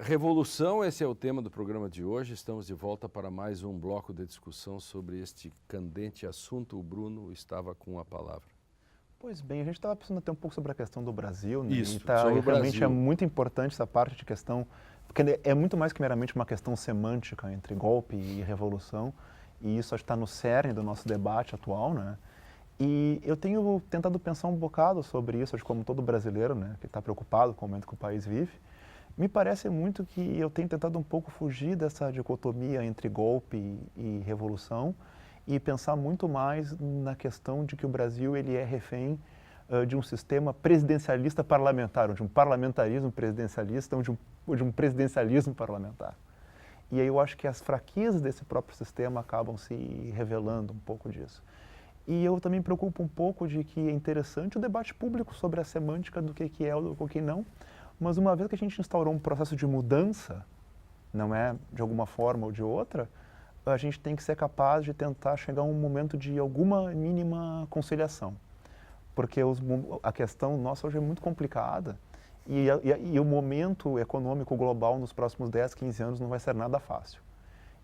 Revolução, esse é o tema do programa de hoje. Estamos de volta para mais um bloco de discussão sobre este candente assunto. O Bruno estava com a palavra. Pois bem, a gente estava pensando até um pouco sobre a questão do Brasil, né? Isso, sobre o realmente Brasil. É muito importante essa parte de questão, porque é muito mais que meramente uma questão semântica entre golpe e revolução, e isso acho que está no cerne do nosso debate atual, né? E eu tenho tentado pensar um bocado sobre isso, acho que como todo brasileiro, né, que está preocupado com o momento que o país vive. Me parece muito que eu tenho tentado um pouco fugir dessa dicotomia entre golpe e revolução e pensar muito mais na questão de que o Brasil ele é refém de um sistema presidencialista parlamentar, ou de um parlamentarismo presidencialista, ou de um presidencialismo parlamentar. E aí eu acho que as fraquezas desse próprio sistema acabam se revelando um pouco disso. E eu também me preocupo um pouco de que é interessante o debate público sobre a semântica do que é ou do que não, mas uma vez que a gente instaurou um processo de mudança, não é de alguma forma ou de outra, a gente tem que ser capaz de tentar chegar a um momento de alguma mínima conciliação. Porque a questão nossa hoje é muito complicada e o momento econômico global nos próximos 10, 15 anos não vai ser nada fácil.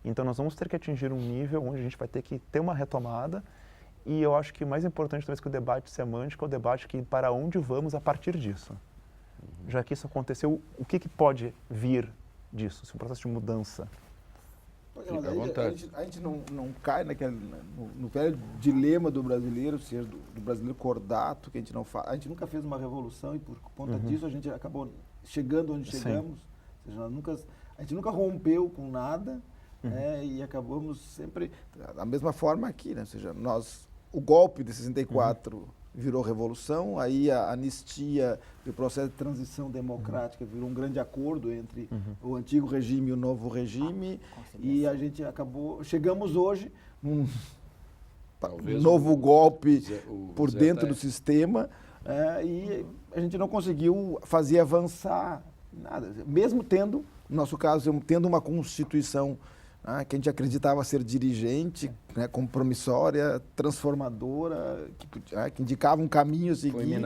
Então nós vamos ter que atingir um nível onde a gente vai ter que ter uma retomada e eu acho que o mais importante talvez que o debate semântico é o debate que para onde vamos a partir disso. Já que isso aconteceu, o que pode vir disso, um processo de mudança? Fica à vontade. A gente não cai no velho dilema do brasileiro, ser do brasileiro cordato, que a gente nunca fez uma revolução e por conta disso a gente acabou chegando onde chegamos. Ou seja, a gente nunca rompeu com nada, né, e acabamos sempre da mesma forma aqui, né? Ou seja, o golpe de 64 virou revolução, aí a anistia e o processo de transição democrática virou um grande acordo entre o antigo regime e o novo regime, e a gente chegamos hoje num novo golpe por dentro do sistema, e a gente não conseguiu fazer avançar nada, mesmo tendo, no nosso caso, tendo uma Constituição que a gente acreditava ser dirigente, né, compromissória, transformadora, que indicava um caminho a seguir,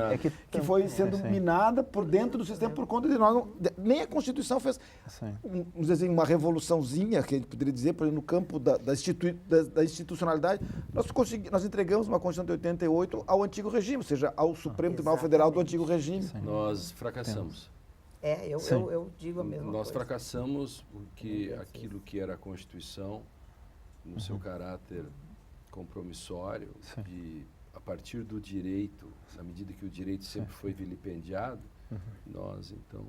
que foi sendo minada por dentro do sistema por conta de nós. Nem a Constituição fez, vamos dizer assim, uma revoluçãozinha, que a gente poderia dizer, por exemplo, no campo da institucionalidade. Nós entregamos uma Constituição de 88 ao antigo regime, ou seja, ao Supremo Tribunal Federal do antigo regime. Nós fracassamos. Eu digo a mesma coisa. Nós fracassamos porque aquilo que era a Constituição, no seu caráter compromissório, e a partir do direito, na medida que o direito sempre foi vilipendiado, nós, então,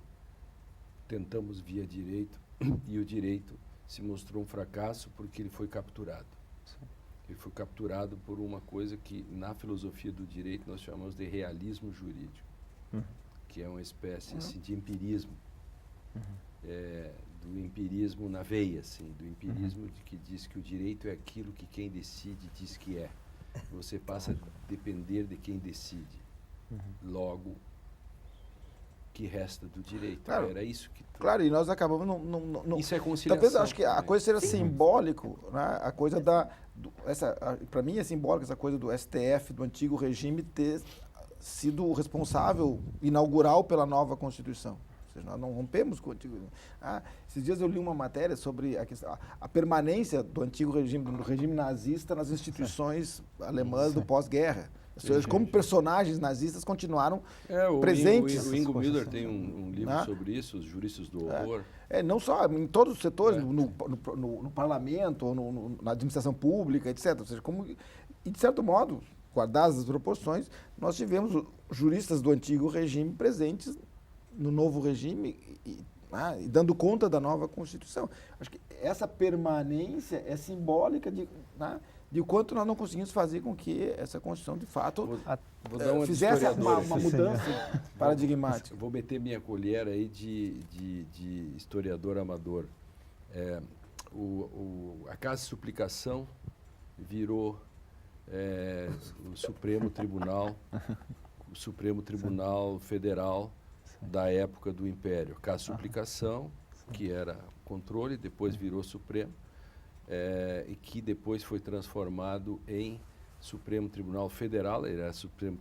tentamos via direito e o direito se mostrou um fracasso porque ele foi capturado. Ele foi capturado por uma coisa que, na filosofia do direito, nós chamamos de realismo jurídico. Que é uma espécie assim, de empirismo, do empirismo na veia, assim, do empirismo que diz que o direito é aquilo que quem decide diz que é. Você passa a depender de quem decide. Logo, que resta do direito? Claro, era isso que... Claro, e nós acabamos... Isso é conciliação. Talvez acho que a coisa seja simbólico, né? A coisa para mim é simbólico essa coisa do STF, do antigo regime, ter sido o responsável inaugural pela nova Constituição. Ou seja, nós não rompemos com o antigo regime. Esses dias eu li uma matéria sobre a permanência do antigo regime, do regime nazista nas instituições alemãs do pós-guerra. Ou seja, como personagens nazistas continuaram presentes. O Ingo Miller tem um livro sobre isso, Os Juristas do Horror. Não só em todos os setores, no parlamento, ou na administração pública, etc. Ou seja, e de certo modo, guardadas as proporções, nós tivemos juristas do antigo regime presentes no novo regime e dando conta da nova Constituição. Acho que essa permanência é simbólica de o quanto nós não conseguimos fazer com que essa Constituição, de fato, fizesse uma mudança paradigmática. Vou meter minha colher aí de historiador amador. A Casa de Suplicação virou o Supremo Tribunal Federal da época do Império. Casa de Suplicação, que era controle, depois virou Supremo, e que depois foi transformado em Supremo Tribunal Federal, ele era Supremo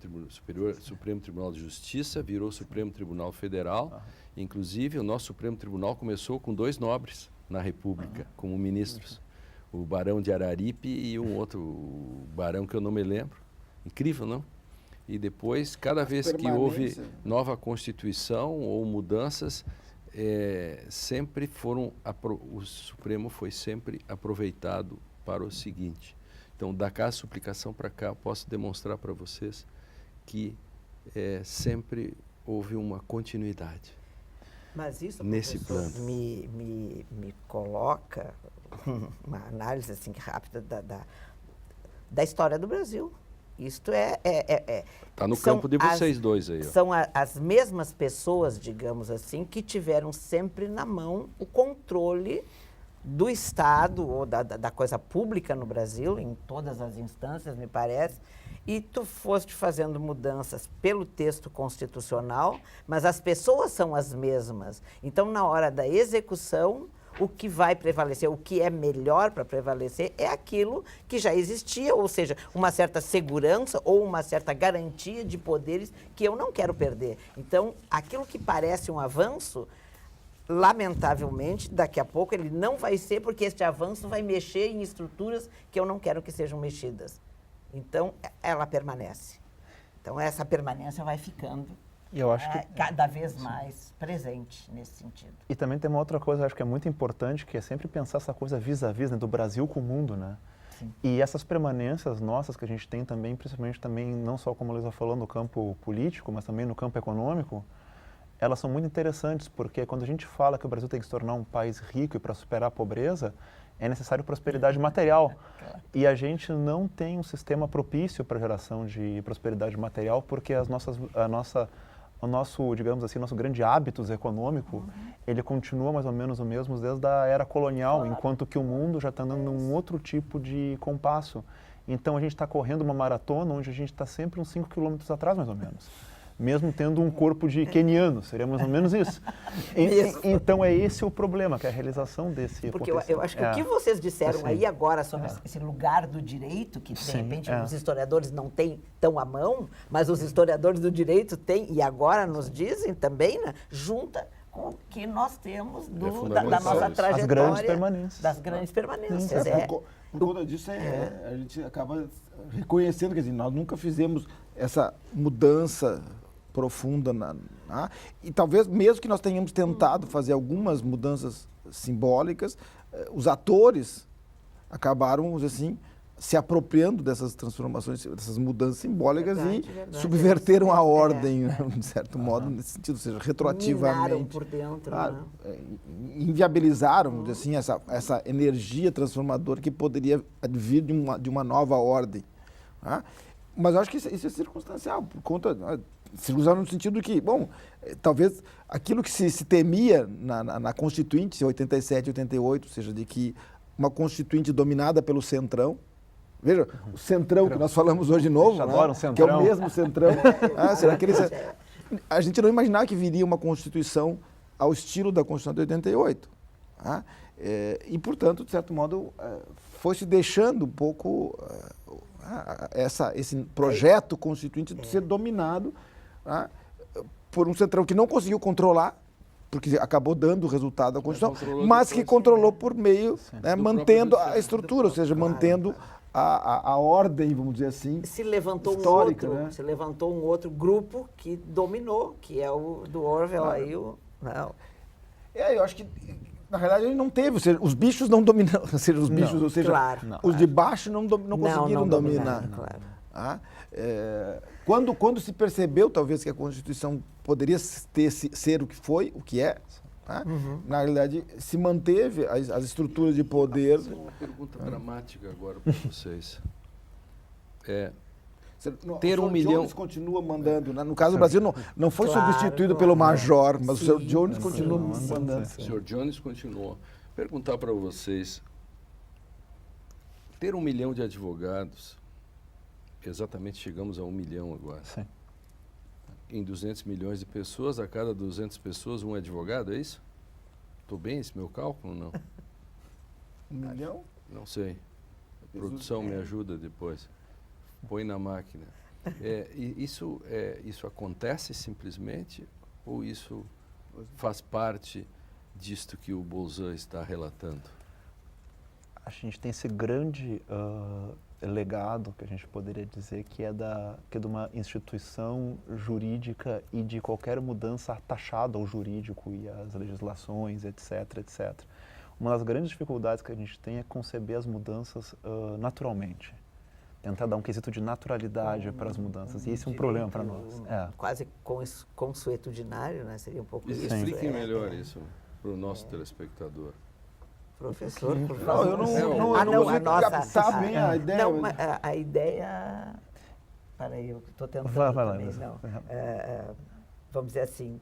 Tribunal de Justiça, virou Supremo Tribunal Federal. Inclusive, o nosso Supremo Tribunal começou com 2 nobres na República, como ministros. O Barão de Araripe e um outro barão que eu não me lembro. Incrível, não? E depois, cada vez que houve nova Constituição ou mudanças, sempre foram o Supremo foi sempre aproveitado para o seguinte. Então, da Casa de Suplicação para cá, eu posso demonstrar para vocês que sempre houve uma continuidade. Mas isso, nesse plano me coloca uma análise assim rápida da história do Brasil. Isto está no campo de vocês dois aí. Ó. São as mesmas pessoas, digamos assim, que tiveram sempre na mão o controle do Estado ou da coisa pública no Brasil, em todas as instâncias, me parece, e tu foste fazendo mudanças pelo texto constitucional, mas as pessoas são as mesmas. Então, na hora da execução, o que vai prevalecer, o que é melhor para prevalecer é aquilo que já existia, ou seja, uma certa segurança ou uma certa garantia de poderes que eu não quero perder. Então, aquilo que parece um avanço, lamentavelmente, daqui a pouco ele não vai ser, porque este avanço vai mexer em estruturas que eu não quero que sejam mexidas. Então, ela permanece. Então, essa permanência vai ficando eu acho que cada vez mais presente nesse sentido. E também tem uma outra coisa, acho que é muito importante, que é sempre pensar essa coisa vis-à-vis, né, do Brasil com o mundo, né? Sim. E essas permanências nossas que a gente tem também, principalmente também, não só como a Luísa falou, no campo político, mas também no campo econômico, elas são muito interessantes, porque quando a gente fala que o Brasil tem que se tornar um país rico e para superar a pobreza, é necessário prosperidade material. E a gente não tem um sistema propício para a geração de prosperidade material, porque o nosso, digamos assim, nosso grande hábitos econômico, ele continua mais ou menos o mesmo desde a era colonial, enquanto que o mundo já está andando num outro tipo de compasso. Então, a gente está correndo uma maratona onde a gente está sempre uns 5 quilômetros atrás, mais ou menos. Mesmo tendo um corpo de queniano, seria mais ou menos isso. Então, é esse o problema, que é a realização desse Porque potencial. eu acho que o que vocês disseram aí agora sobre esse lugar do direito, que de repente os historiadores não têm tão à mão, mas os historiadores do direito têm, e agora nos dizem também, né, junta com o que nós temos da nossa trajetória. As grandes permanências. Das grandes permanências. Por conta disso, a gente acaba reconhecendo, quer dizer, nós nunca fizemos essa mudança profunda e talvez mesmo que nós tenhamos tentado fazer algumas mudanças simbólicas, os atores acabaram, vamos dizer assim, se apropriando dessas transformações, dessas mudanças simbólicas e subverteram a ordem, de certo modo, nesse sentido, ou seja, retroativamente. Minaram por dentro, né? Inviabilizaram, vamos dizer assim, essa energia transformadora que poderia vir de uma nova ordem. Mas eu acho que isso é circunstancial, por conta... circunstancial no sentido que, bom, talvez aquilo que se temia na Constituinte, 87, 88, ou seja, de que uma Constituinte dominada pelo Centrão, veja, o Centrão que nós falamos hoje de novo, que é o mesmo Centrão, será que a gente não imaginava que viria uma Constituição ao estilo da Constituição de 88. E, portanto, de certo modo, foi se deixando um pouco esse projeto constituinte de ser dominado por um Centrão que não conseguiu controlar, porque acabou dando o resultado da Constituição, mas que controlou por meio, mantendo a estrutura, ou seja, mantendo a ordem, vamos dizer assim, se levantou histórica, se levantou um outro grupo que dominou, que é o do Orwell aí, não. Eu acho que na realidade ele não teve, ou seja, os bichos não dominaram, ou seja, os de baixo não conseguiram dominar. Claro. Quando se percebeu, talvez, que a Constituição poderia ser o que foi, o que é, na realidade se manteve as estruturas de poder. Vou fazer uma pergunta dramática agora para vocês. Ter o 1 milhão... Jones continua mandando, né? No caso do Brasil não foi substituído pelo Major, mas o Sr. Jones continua mandando. O Sr. Jones continua. Perguntar para vocês, ter 1 milhão de advogados, exatamente chegamos a 1 milhão agora. Sim. Em 200 milhões de pessoas, a cada 200 pessoas, um advogado, é isso? Estou bem esse meu cálculo, não? 1 milhão? Não sei. A produção me ajuda depois. põe na máquina. Isso acontece simplesmente ou isso faz parte disto que o Bolzan está relatando? A gente tem esse grande legado, que a gente poderia dizer, que é de uma instituição jurídica e de qualquer mudança taxada ao jurídico e às legislações, etc, etc. Uma das grandes dificuldades que a gente tem é conceber as mudanças naturalmente. Tentar dar um quesito de naturalidade para as mudanças. E esse é um problema para nós. Quase consuetudinário, né? Seria um pouco isso. Expliquem melhor isso para o nosso telespectador. Professor, por Não, favor. eu não a nossa... captar bem a ideia. Não, a ideia... Peraí, eu estou tentando vai também. lá, Não. Vamos dizer assim,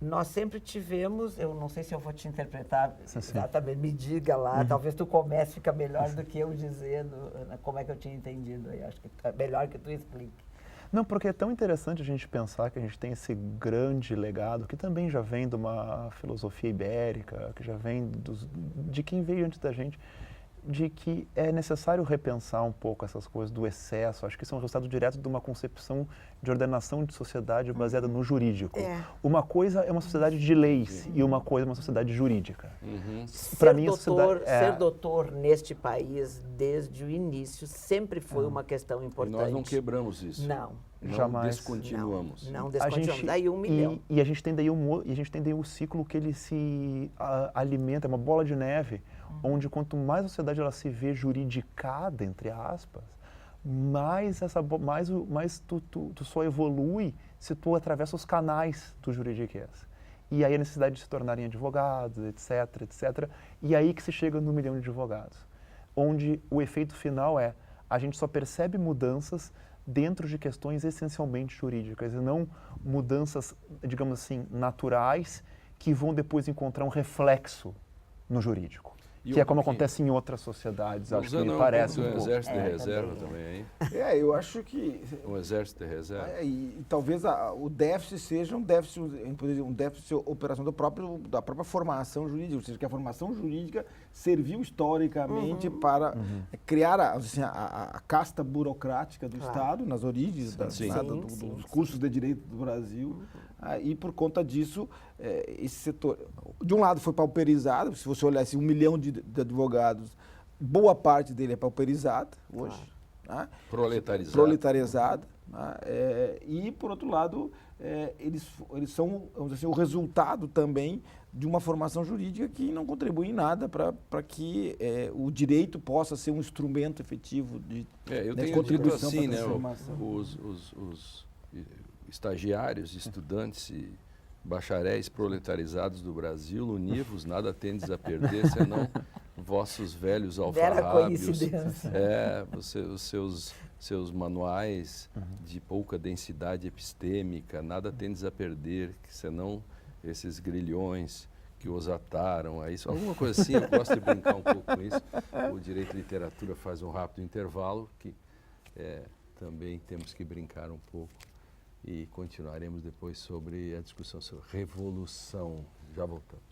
nós sempre tivemos, eu não sei se eu vou te interpretar exatamente, me diga lá, talvez tu comece, fica melhor do que eu dizendo como é que eu tinha entendido. Eu acho que é melhor que tu explique. Não, porque é tão interessante a gente pensar que a gente tem esse grande legado, que também já vem de uma filosofia ibérica, que já vem de quem veio antes da gente, de que é necessário repensar um pouco essas coisas do excesso. Acho que isso é um resultado direto de uma concepção de ordenação de sociedade baseada no jurídico. Uma coisa é uma sociedade de leis e uma coisa é uma sociedade jurídica. Para mim, ser doutor neste país, desde o início, sempre foi uma questão importante. E nós não quebramos isso. Não. Jamais. Descontinuamos. Não descontinuamos. Daí 1 milhão. E a gente tem daí o ciclo que ele se alimenta, é uma bola de neve, onde quanto mais a sociedade ela se vê juridicada, entre aspas, mais tu só evolui se tu atravessa os canais do juridiquês. E aí a necessidade de se tornarem advogados, etc, etc. E aí que se chega no 1 milhão de advogados. Onde o efeito final é, a gente só percebe mudanças dentro de questões essencialmente jurídicas e não mudanças, digamos assim, naturais que vão depois encontrar um reflexo no jurídico. Que é como acontece em outras sociedades, acho que me parece um pouco. Exército de reserva também, hein? Eu acho que... Um exército de reserva. E talvez o déficit seja um déficit operacional da própria formação jurídica, ou seja, que a formação jurídica serviu historicamente para criar a casta burocrática do Estado, nas origens dos cursos de direito do Brasil. E por conta disso, esse setor, de um lado foi pauperizado, se você olhar 1 milhão de advogados, boa parte dele é pauperizada hoje. Né? Proletarizada. Né? E, por outro lado, eles são, vamos dizer assim, o resultado também de uma formação jurídica que não contribui em nada para que o direito possa ser um instrumento efetivo de contribuição para a transformação. Os estagiários, estudantes e bacharéis proletarizados do Brasil, univos, nada tendes a perder, senão vossos velhos alfarrábios, os seus manuais de pouca densidade epistêmica, nada tendes a perder, senão esses grilhões que os ataram, alguma coisa assim. Eu gosto de brincar um pouco com isso. O Direito e Literatura faz um rápido intervalo, que também temos que brincar um pouco. E continuaremos depois sobre a discussão sobre revolução. Já voltamos.